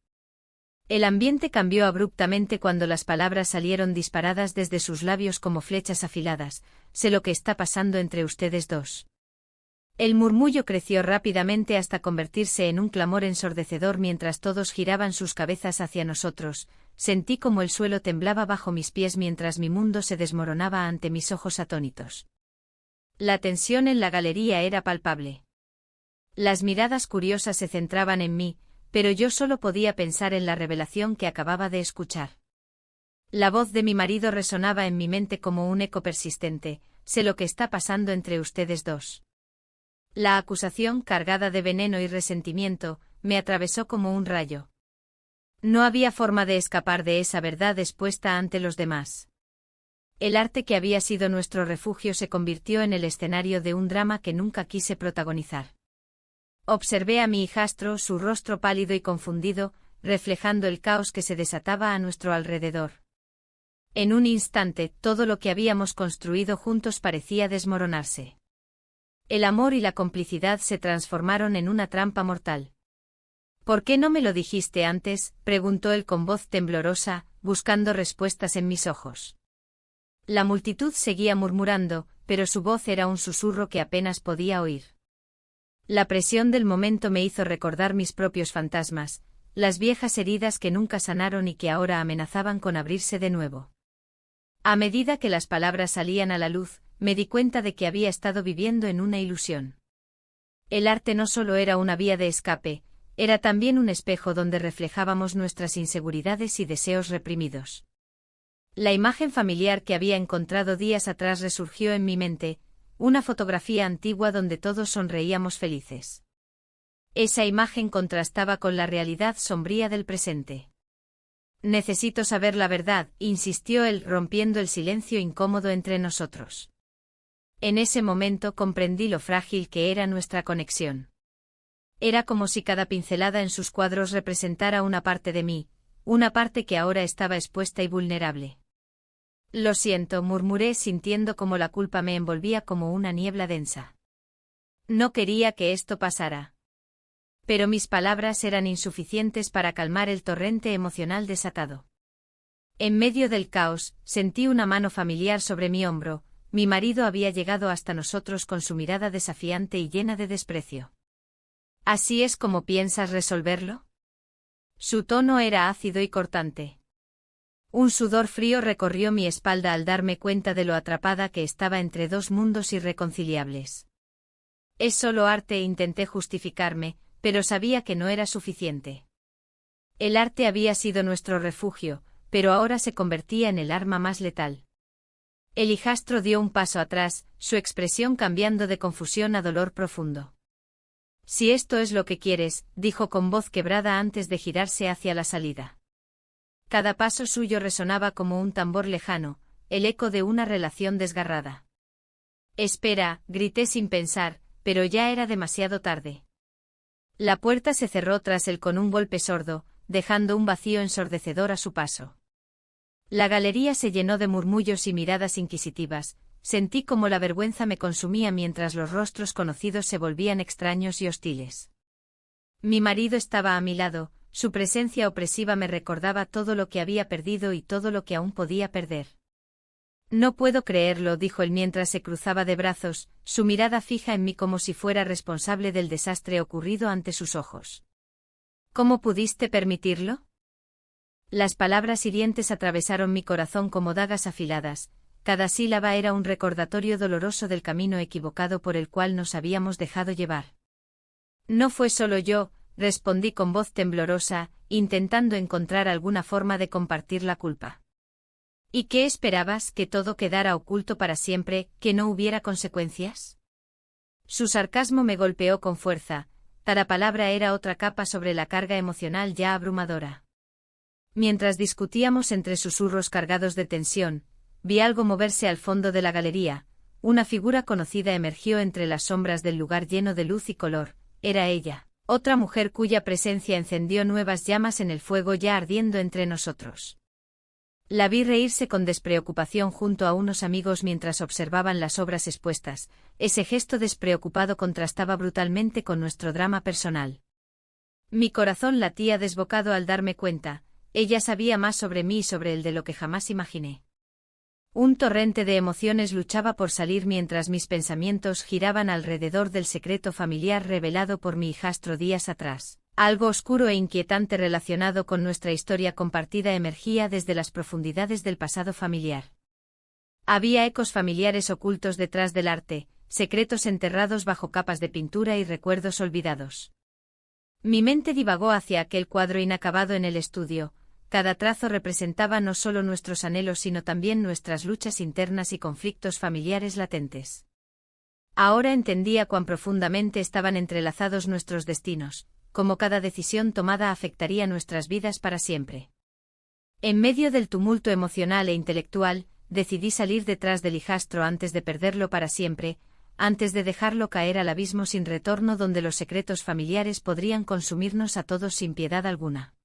El ambiente cambió abruptamente cuando las palabras salieron disparadas desde sus labios como flechas afiladas. Sé lo que está pasando entre ustedes dos. El murmullo creció rápidamente hasta convertirse en un clamor ensordecedor mientras todos giraban sus cabezas hacia nosotros. Sentí como el suelo temblaba bajo mis pies mientras mi mundo se desmoronaba ante mis ojos atónitos. La tensión en la galería era palpable. Las miradas curiosas se centraban en mí, pero yo solo podía pensar en la revelación que acababa de escuchar. La voz de mi marido resonaba en mi mente como un eco persistente. Sé lo que está pasando entre ustedes dos. La acusación, cargada de veneno y resentimiento, me atravesó como un rayo. No había forma de escapar de esa verdad expuesta ante los demás. El arte que había sido nuestro refugio se convirtió en el escenario de un drama que nunca quise protagonizar. Observé a mi hijastro, su rostro pálido y confundido, reflejando el caos que se desataba a nuestro alrededor. En un instante, todo lo que habíamos construido juntos parecía desmoronarse. El amor y la complicidad se transformaron en una trampa mortal. ¿Por qué no me lo dijiste antes?, preguntó él con voz temblorosa, buscando respuestas en mis ojos. La multitud seguía murmurando, pero su voz era un susurro que apenas podía oír. La presión del momento me hizo recordar mis propios fantasmas, las viejas heridas que nunca sanaron y que ahora amenazaban con abrirse de nuevo. A medida que las palabras salían a la luz, me di cuenta de que había estado viviendo en una ilusión. El arte no solo era una vía de escape, era también un espejo donde reflejábamos nuestras inseguridades y deseos reprimidos. La imagen familiar que había encontrado días atrás resurgió en mi mente, una fotografía antigua donde todos sonreíamos felices. Esa imagen contrastaba con la realidad sombría del presente. Necesito saber la verdad, insistió él, rompiendo el silencio incómodo entre nosotros. En ese momento comprendí lo frágil que era nuestra conexión. Era como si cada pincelada en sus cuadros representara una parte de mí, una parte que ahora estaba expuesta y vulnerable. Lo siento, murmuré sintiendo como la culpa me envolvía como una niebla densa. No quería que esto pasara. Pero mis palabras eran insuficientes para calmar el torrente emocional desatado. En medio del caos, sentí una mano familiar sobre mi hombro. Mi marido había llegado hasta nosotros con su mirada desafiante y llena de desprecio. ¿Así es como piensas resolverlo? Su tono era ácido y cortante. Un sudor frío recorrió mi espalda al darme cuenta de lo atrapada que estaba entre dos mundos irreconciliables. Es solo arte, intenté justificarme, pero sabía que no era suficiente. El arte había sido nuestro refugio, pero ahora se convertía en el arma más letal. El hijastro dio un paso atrás, su expresión cambiando de confusión a dolor profundo. Si esto es lo que quieres, dijo con voz quebrada antes de girarse hacia la salida. Cada paso suyo resonaba como un tambor lejano, el eco de una relación desgarrada. Espera, grité sin pensar, pero ya era demasiado tarde. La puerta se cerró tras él con un golpe sordo, dejando un vacío ensordecedor a su paso. La galería se llenó de murmullos y miradas inquisitivas, sentí como la vergüenza me consumía mientras los rostros conocidos se volvían extraños y hostiles. Mi marido estaba a mi lado, su presencia opresiva me recordaba todo lo que había perdido y todo lo que aún podía perder. No puedo creerlo, dijo él mientras se cruzaba de brazos, su mirada fija en mí como si fuera responsable del desastre ocurrido ante sus ojos. ¿Cómo pudiste permitirlo? Las palabras hirientes atravesaron mi corazón como dagas afiladas, cada sílaba era un recordatorio doloroso del camino equivocado por el cual nos habíamos dejado llevar. No fue solo yo, respondí con voz temblorosa, intentando encontrar alguna forma de compartir la culpa. ¿Y qué esperabas, que todo quedara oculto para siempre, que no hubiera consecuencias? Su sarcasmo me golpeó con fuerza, cada palabra era otra capa sobre la carga emocional ya abrumadora. Mientras discutíamos entre susurros cargados de tensión, vi algo moverse al fondo de la galería, una figura conocida emergió entre las sombras del lugar lleno de luz y color, era ella, otra mujer cuya presencia encendió nuevas llamas en el fuego ya ardiendo entre nosotros. La vi reírse con despreocupación junto a unos amigos mientras observaban las obras expuestas, ese gesto despreocupado contrastaba brutalmente con nuestro drama personal. Mi corazón latía desbocado al darme cuenta, ella sabía más sobre mí y sobre él de lo que jamás imaginé. Un torrente de emociones luchaba por salir mientras mis pensamientos giraban alrededor del secreto familiar revelado por mi hijastro días atrás. Algo oscuro e inquietante relacionado con nuestra historia compartida emergía desde las profundidades del pasado familiar. Había ecos familiares ocultos detrás del arte, secretos enterrados bajo capas de pintura y recuerdos olvidados. Mi mente divagó hacia aquel cuadro inacabado en el estudio. Cada trazo representaba no solo nuestros anhelos sino también nuestras luchas internas y conflictos familiares latentes. Ahora entendía cuán profundamente estaban entrelazados nuestros destinos, cómo cada decisión tomada afectaría nuestras vidas para siempre. En medio del tumulto emocional e intelectual, decidí salir detrás del hijastro antes de perderlo para siempre, antes de dejarlo caer al abismo sin retorno donde los secretos familiares podrían consumirnos a todos sin piedad alguna.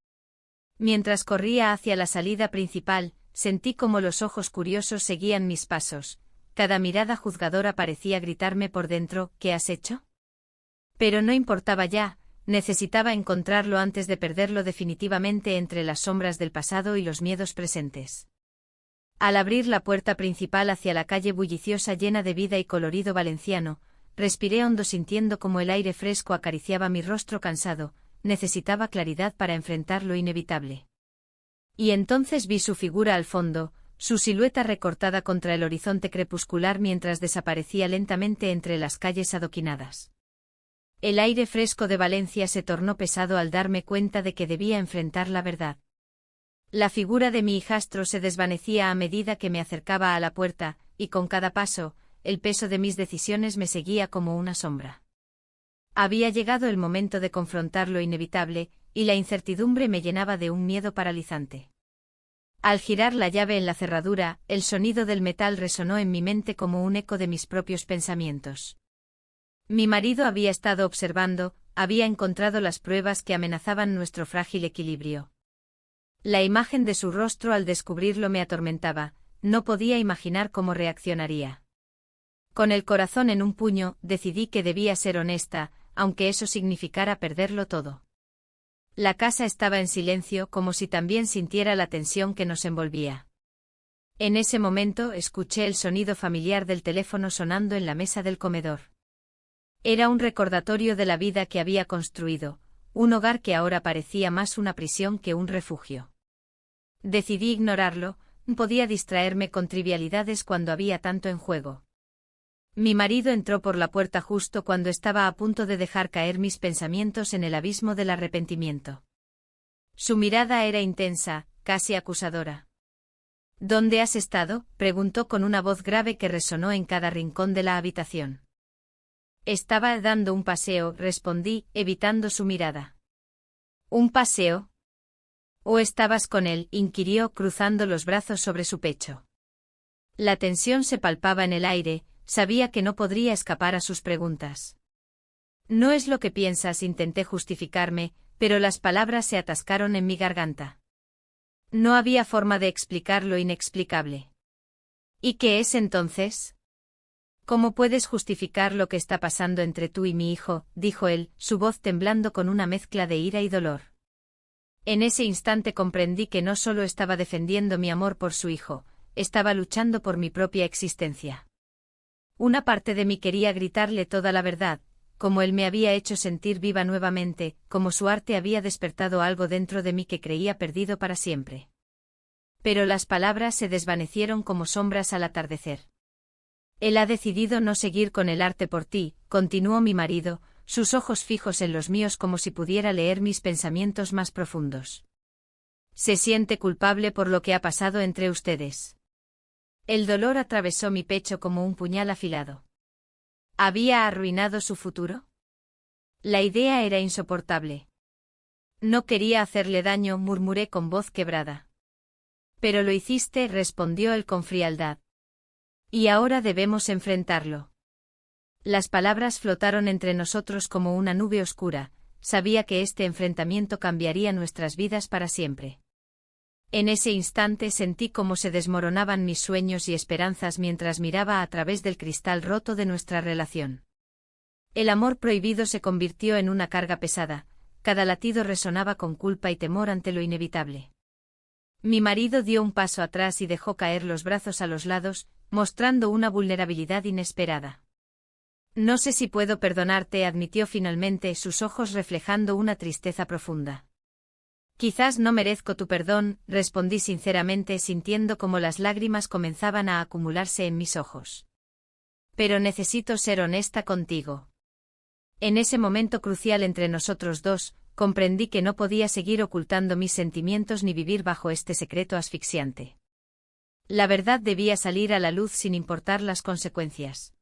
Mientras corría hacia la salida principal, sentí como los ojos curiosos seguían mis pasos, cada mirada juzgadora parecía gritarme por dentro, ¿qué has hecho? Pero no importaba ya, necesitaba encontrarlo antes de perderlo definitivamente entre las sombras del pasado y los miedos presentes. Al abrir la puerta principal hacia la calle bulliciosa llena de vida y colorido valenciano, respiré hondo sintiendo como el aire fresco acariciaba mi rostro cansado. Necesitaba claridad para enfrentar lo inevitable. Y entonces vi su figura al fondo, su silueta recortada contra el horizonte crepuscular mientras desaparecía lentamente entre las calles adoquinadas. El aire fresco de Valencia se tornó pesado al darme cuenta de que debía enfrentar la verdad. La figura de mi hijastro se desvanecía a medida que me acercaba a la puerta, y con cada paso, el peso de mis decisiones me seguía como una sombra. Había llegado el momento de confrontar lo inevitable, y la incertidumbre me llenaba de un miedo paralizante. Al girar la llave en la cerradura, el sonido del metal resonó en mi mente como un eco de mis propios pensamientos. Mi marido había estado observando, había encontrado las pruebas que amenazaban nuestro frágil equilibrio. La imagen de su rostro al descubrirlo me atormentaba, no podía imaginar cómo reaccionaría. Con el corazón en un puño, decidí que debía ser honesta, aunque eso significara perderlo todo. La casa estaba en silencio, como si también sintiera la tensión que nos envolvía. En ese momento escuché el sonido familiar del teléfono sonando en la mesa del comedor. Era un recordatorio de la vida que había construido, un hogar que ahora parecía más una prisión que un refugio. Decidí ignorarlo, podía distraerme con trivialidades cuando había tanto en juego. Mi marido entró por la puerta justo cuando estaba a punto de dejar caer mis pensamientos en el abismo del arrepentimiento. Su mirada era intensa, casi acusadora. ¿Dónde has estado?, preguntó con una voz grave que resonó en cada rincón de la habitación. Estaba dando un paseo, respondí, evitando su mirada. ¿Un paseo? ¿O estabas con él?, inquirió, cruzando los brazos sobre su pecho. La tensión se palpaba en el aire. Sabía que no podría escapar a sus preguntas. No es lo que piensas, intenté justificarme, pero las palabras se atascaron en mi garganta. No había forma de explicar lo inexplicable. ¿Y qué es entonces? ¿Cómo puedes justificar lo que está pasando entre tú y mi hijo?, dijo él, su voz temblando con una mezcla de ira y dolor. En ese instante comprendí que no solo estaba defendiendo mi amor por su hijo, estaba luchando por mi propia existencia. Una parte de mí quería gritarle toda la verdad, como él me había hecho sentir viva nuevamente, como su arte había despertado algo dentro de mí que creía perdido para siempre. Pero las palabras se desvanecieron como sombras al atardecer. Él ha decidido no seguir con el arte por ti, continuó mi marido, sus ojos fijos en los míos como si pudiera leer mis pensamientos más profundos. Se siente culpable por lo que ha pasado entre ustedes. El dolor atravesó mi pecho como un puñal afilado. ¿Había arruinado su futuro? La idea era insoportable. No quería hacerle daño, murmuré con voz quebrada. Pero lo hiciste, respondió él con frialdad. Y ahora debemos enfrentarlo. Las palabras flotaron entre nosotros como una nube oscura, sabía que este enfrentamiento cambiaría nuestras vidas para siempre. En ese instante sentí cómo se desmoronaban mis sueños y esperanzas mientras miraba a través del cristal roto de nuestra relación. El amor prohibido se convirtió en una carga pesada, cada latido resonaba con culpa y temor ante lo inevitable. Mi marido dio un paso atrás y dejó caer los brazos a los lados, mostrando una vulnerabilidad inesperada. No sé si puedo perdonarte, admitió finalmente, sus ojos reflejando una tristeza profunda. Quizás no merezco tu perdón, respondí sinceramente sintiendo como las lágrimas comenzaban a acumularse en mis ojos. Pero necesito ser honesta contigo. En ese momento crucial entre nosotros dos, comprendí que no podía seguir ocultando mis sentimientos ni vivir bajo este secreto asfixiante. La verdad debía salir a la luz sin importar las consecuencias.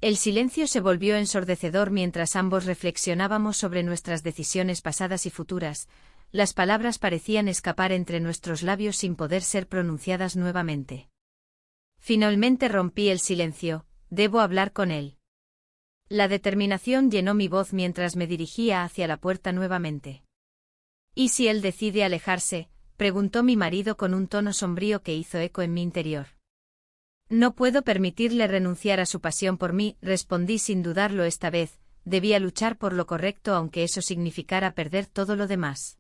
El silencio se volvió ensordecedor mientras ambos reflexionábamos sobre nuestras decisiones pasadas y futuras. Las palabras parecían escapar entre nuestros labios sin poder ser pronunciadas nuevamente. Finalmente rompí el silencio, debo hablar con él. La determinación llenó mi voz mientras me dirigía hacia la puerta nuevamente. ¿Y si él decide alejarse?, preguntó mi marido con un tono sombrío que hizo eco en mi interior. No puedo permitirle renunciar a su pasión por mí, respondí sin dudarlo esta vez, debía luchar por lo correcto aunque eso significara perder todo lo demás.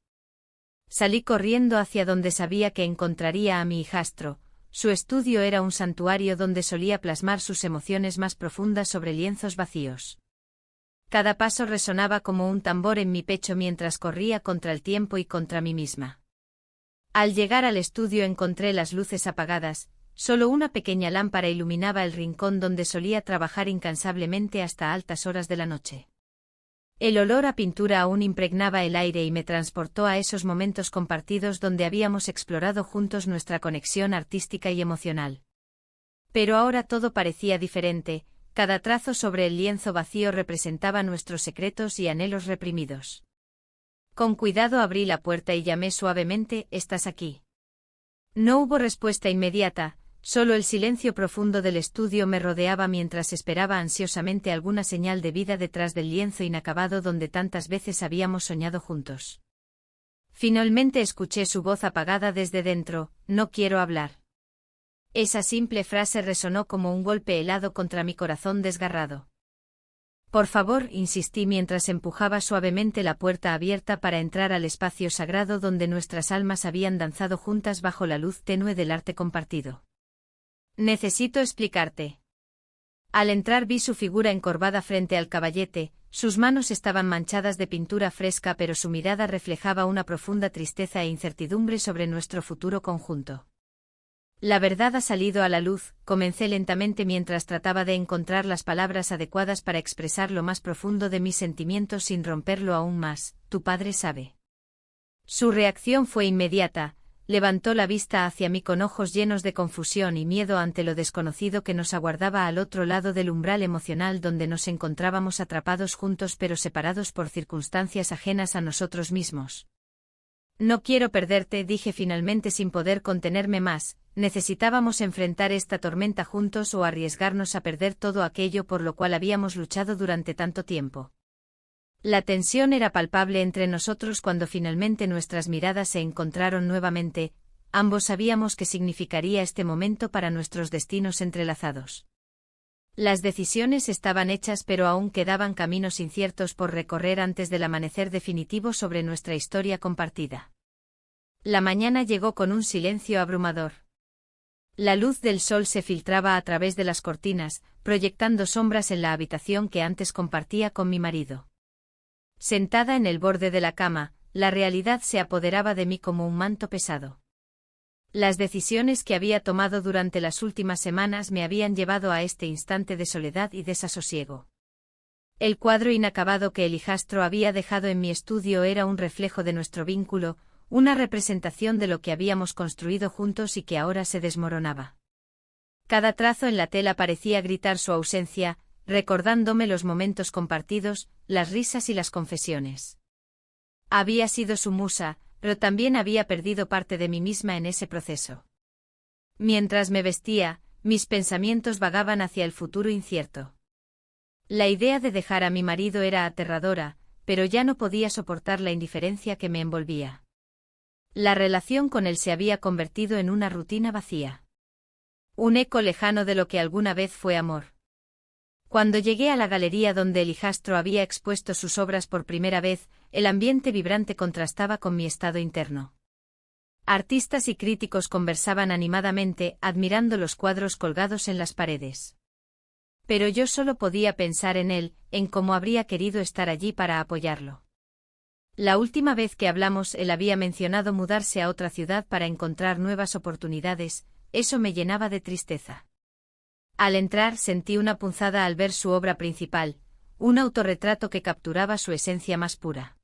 Salí corriendo hacia donde sabía que encontraría a mi hijastro, su estudio era un santuario donde solía plasmar sus emociones más profundas sobre lienzos vacíos. Cada paso resonaba como un tambor en mi pecho mientras corría contra el tiempo y contra mí misma. Al llegar al estudio encontré las luces apagadas, solo una pequeña lámpara iluminaba el rincón donde solía trabajar incansablemente hasta altas horas de la noche. El olor a pintura aún impregnaba el aire y me transportó a esos momentos compartidos donde habíamos explorado juntos nuestra conexión artística y emocional. Pero ahora todo parecía diferente, cada trazo sobre el lienzo vacío representaba nuestros secretos y anhelos reprimidos. Con cuidado abrí la puerta y llamé suavemente: «¿Estás aquí?». No hubo respuesta inmediata, solo el silencio profundo del estudio me rodeaba mientras esperaba ansiosamente alguna señal de vida detrás del lienzo inacabado donde tantas veces habíamos soñado juntos. Finalmente escuché su voz apagada desde dentro: «No quiero hablar». Esa simple frase resonó como un golpe helado contra mi corazón desgarrado. «Por favor», insistí mientras empujaba suavemente la puerta abierta para entrar al espacio sagrado donde nuestras almas habían danzado juntas bajo la luz tenue del arte compartido. «Necesito explicarte». Al entrar vi su figura encorvada frente al caballete, sus manos estaban manchadas de pintura fresca pero su mirada reflejaba una profunda tristeza e incertidumbre sobre nuestro futuro conjunto. «La verdad ha salido a la luz», comencé lentamente mientras trataba de encontrar las palabras adecuadas para expresar lo más profundo de mis sentimientos sin romperlo aún más. «Tu padre sabe». Su reacción fue inmediata, levantó la vista hacia mí con ojos llenos de confusión y miedo ante lo desconocido que nos aguardaba al otro lado del umbral emocional donde nos encontrábamos atrapados juntos pero separados por circunstancias ajenas a nosotros mismos. «No quiero perderte», dije finalmente sin poder contenerme más. Necesitábamos enfrentar esta tormenta juntos o arriesgarnos a perder todo aquello por lo cual habíamos luchado durante tanto tiempo. La tensión era palpable entre nosotros cuando finalmente nuestras miradas se encontraron nuevamente, ambos sabíamos qué significaría este momento para nuestros destinos entrelazados. Las decisiones estaban hechas pero aún quedaban caminos inciertos por recorrer antes del amanecer definitivo sobre nuestra historia compartida. La mañana llegó con un silencio abrumador. La luz del sol se filtraba a través de las cortinas, proyectando sombras en la habitación que antes compartía con mi marido. Sentada en el borde de la cama, la realidad se apoderaba de mí como un manto pesado. Las decisiones que había tomado durante las últimas semanas me habían llevado a este instante de soledad y desasosiego. El cuadro inacabado que el hijastro había dejado en mi estudio era un reflejo de nuestro vínculo, una representación de lo que habíamos construido juntos y que ahora se desmoronaba. Cada trazo en la tela parecía gritar su ausencia, recordándome los momentos compartidos, las risas y las confesiones. Había sido su musa, pero también había perdido parte de mí misma en ese proceso. Mientras me vestía, mis pensamientos vagaban hacia el futuro incierto. La idea de dejar a mi marido era aterradora, pero ya no podía soportar la indiferencia que me envolvía. La relación con él se había convertido en una rutina vacía. Un eco lejano de lo que alguna vez fue amor. Cuando llegué a la galería donde el hijastro había expuesto sus obras por primera vez, el ambiente vibrante contrastaba con mi estado interno. Artistas y críticos conversaban animadamente, admirando los cuadros colgados en las paredes. Pero yo solo podía pensar en él, en cómo habría querido estar allí para apoyarlo. La última vez que hablamos él había mencionado mudarse a otra ciudad para encontrar nuevas oportunidades, eso me llenaba de tristeza. Al entrar sentí una punzada al ver su obra principal, un autorretrato que capturaba su esencia más pura.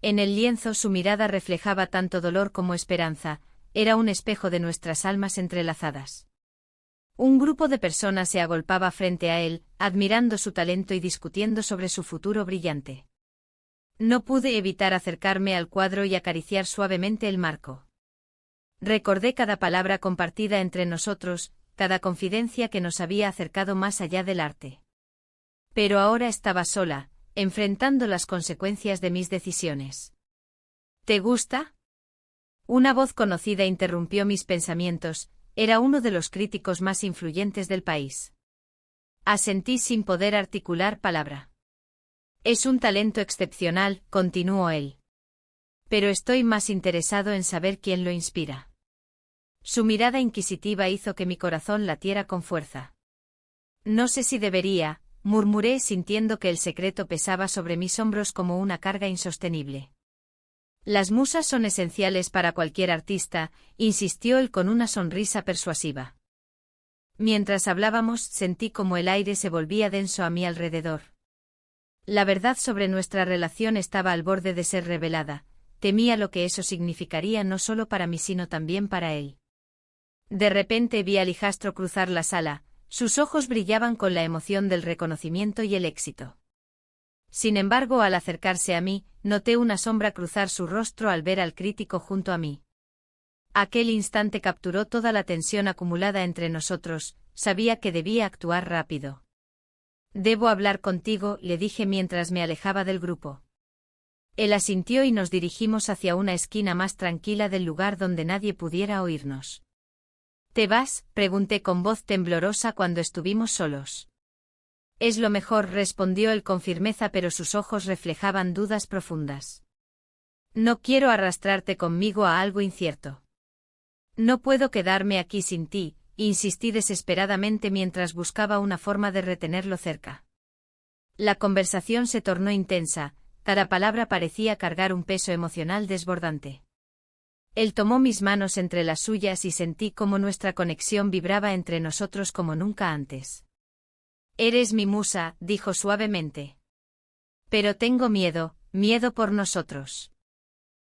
En el lienzo su mirada reflejaba tanto dolor como esperanza, era un espejo de nuestras almas entrelazadas. Un grupo de personas se agolpaba frente a él, admirando su talento y discutiendo sobre su futuro brillante. No pude evitar acercarme al cuadro y acariciar suavemente el marco. Recordé cada palabra compartida entre nosotros, cada confidencia que nos había acercado más allá del arte. Pero ahora estaba sola, enfrentando las consecuencias de mis decisiones. ¿Te gusta? Una voz conocida interrumpió mis pensamientos, era uno de los críticos más influyentes del país. Asentí sin poder articular palabra. Es un talento excepcional, continuó él. Pero estoy más interesado en saber quién lo inspira. Su mirada inquisitiva hizo que mi corazón latiera con fuerza. No sé si debería, murmuré sintiendo que el secreto pesaba sobre mis hombros como una carga insostenible. Las musas son esenciales para cualquier artista, insistió él con una sonrisa persuasiva. Mientras hablábamos, sentí como el aire se volvía denso a mi alrededor. La verdad sobre nuestra relación estaba al borde de ser revelada. Temía lo que eso significaría no solo para mí sino también para él. De repente vi al hijastro cruzar la sala, sus ojos brillaban con la emoción del reconocimiento y el éxito. Sin embargo, al acercarse a mí, noté una sombra cruzar su rostro al ver al crítico junto a mí. Aquel instante capturó toda la tensión acumulada entre nosotros, sabía que debía actuar rápido. «Debo hablar contigo», le dije mientras me alejaba del grupo. Él asintió y nos dirigimos hacia una esquina más tranquila del lugar donde nadie pudiera oírnos. «¿Te vas?», pregunté con voz temblorosa cuando estuvimos solos. «Es lo mejor», respondió él con firmeza, pero sus ojos reflejaban dudas profundas. «No quiero arrastrarte conmigo a algo incierto». «No puedo quedarme aquí sin ti», insistí desesperadamente mientras buscaba una forma de retenerlo cerca. La conversación se tornó intensa, cada palabra parecía cargar un peso emocional desbordante. Él tomó mis manos entre las suyas y sentí cómo nuestra conexión vibraba entre nosotros como nunca antes. «Eres mi musa», dijo suavemente. «Pero tengo miedo por nosotros».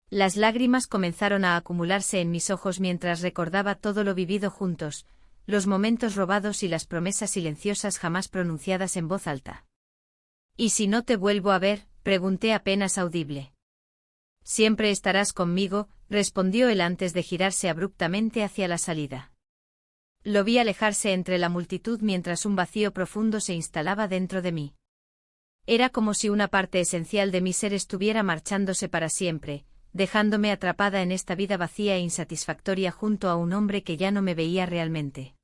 Las lágrimas comenzaron a acumularse en mis ojos mientras recordaba todo lo vivido juntos, los momentos robados y las promesas silenciosas jamás pronunciadas en voz alta. «¿Y si no te vuelvo a ver?», pregunté apenas audible. «Siempre estarás conmigo», respondió él antes de girarse abruptamente hacia la salida. Lo vi alejarse entre la multitud mientras un vacío profundo se instalaba dentro de mí. Era como si una parte esencial de mi ser estuviera marchándose para siempre, dejándome atrapada en esta vida vacía e insatisfactoria junto a un hombre que ya no me veía realmente.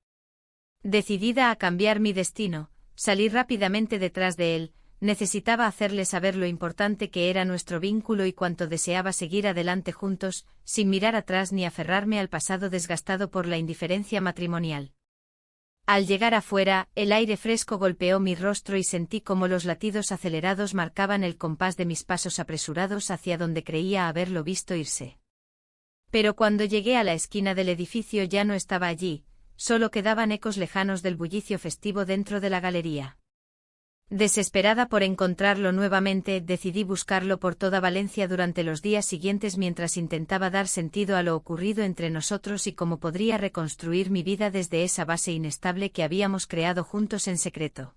Decidida a cambiar mi destino, salí rápidamente detrás de él. Necesitaba hacerle saber lo importante que era nuestro vínculo y cuánto deseaba seguir adelante juntos, sin mirar atrás ni aferrarme al pasado desgastado por la indiferencia matrimonial. Al llegar afuera, el aire fresco golpeó mi rostro y sentí como los latidos acelerados marcaban el compás de mis pasos apresurados hacia donde creía haberlo visto irse. Pero cuando llegué a la esquina del edificio ya no estaba allí, solo quedaban ecos lejanos del bullicio festivo dentro de la galería. Desesperada por encontrarlo nuevamente, decidí buscarlo por toda Valencia durante los días siguientes mientras intentaba dar sentido a lo ocurrido entre nosotros y cómo podría reconstruir mi vida desde esa base inestable que habíamos creado juntos en secreto.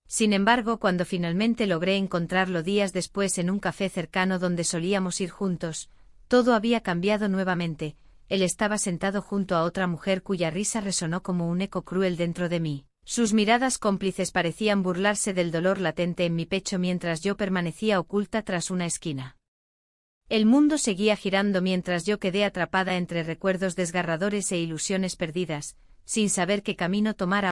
Sin embargo, cuando finalmente logré encontrarlo días después en un café cercano donde solíamos ir juntos, todo había cambiado nuevamente. Él estaba sentado junto a otra mujer cuya risa resonó como un eco cruel dentro de mí. Sus miradas cómplices parecían burlarse del dolor latente en mi pecho mientras yo permanecía oculta tras una esquina. El mundo seguía girando mientras yo quedé atrapada entre recuerdos desgarradores e ilusiones perdidas, sin saber qué camino tomar.